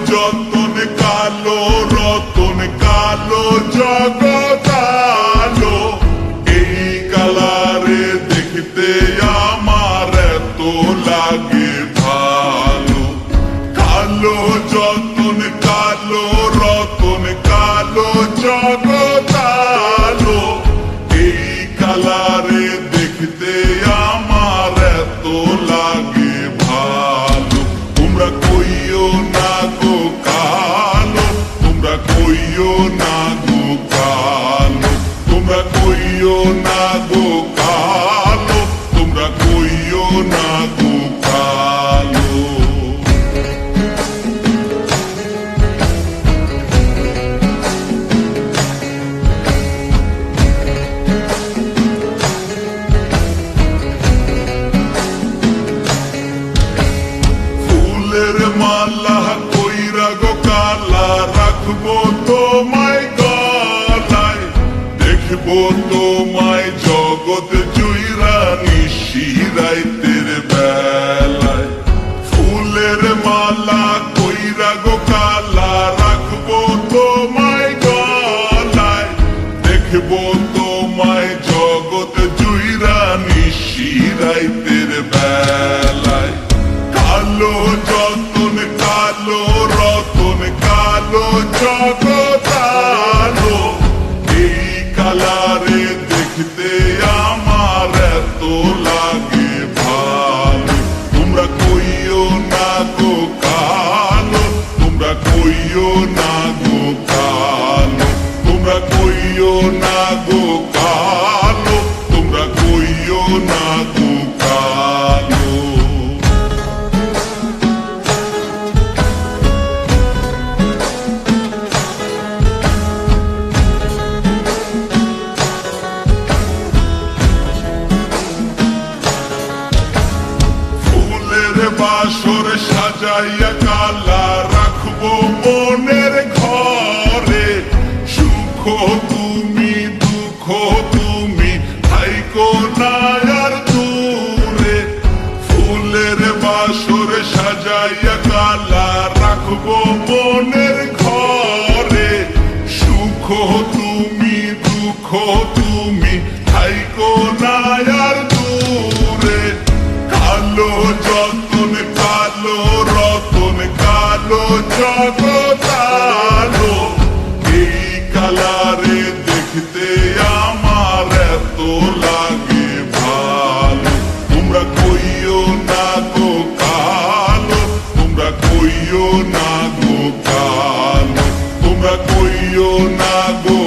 যতন কালো রতন কালো জগৎ আলো, এই কালারে দেখতে আমার এত লাগে ভালো। কালো যতন কালো রতন কালো জগৎ আলো, এই কালারে দেখতে আমার এত লাগে ভালো। তোমরা কইও না গো কালো, তোমরা কইও না গো কালো, তোমরা কইও না গো কালো, তোমরা কইও না গো কালো। ফুলের মালা কইরা গো কালা রাখবো তোমায় গলায়, দেখবো তোমায় জগৎ জুইরা নিশি রাইতের বেলায়। ফুলের মালা কইরা গো কালা রাখবো তোমায় গলায়, দেখবো তোমায় জগৎ জুইরা নিশি রাইতের বেলায়। কালো যতন কালো রতন কালো জগৎ আলো, এই কালারে দেখতে আমার এত লাগে ভালো। তোমরা কইও না গো কালো, তোমরা কইও না গো কালো, তোমরা কইও না গো কালো, তোমরা কইও না গো কালো। বাসর সাজাইয়া কালা রাখবো মনের ঘরে, সুখ তুমি দুঃখ তুমি থাইকো না আর দূরে। ফুলের বাসর সাজাইয়া কালা রাখবো মনের ঘরে, সুখ তুমি দুঃখ তুমি থাইকো না আর দূরে। কালো যতন কালো রতন কালো জগৎ আলো, এই কালারে দেখতে আমার এত লাগে ভালো। তোমরা কইও না গো কালো, তোমরা কইও না গো কালো, তোমরা কইও না গো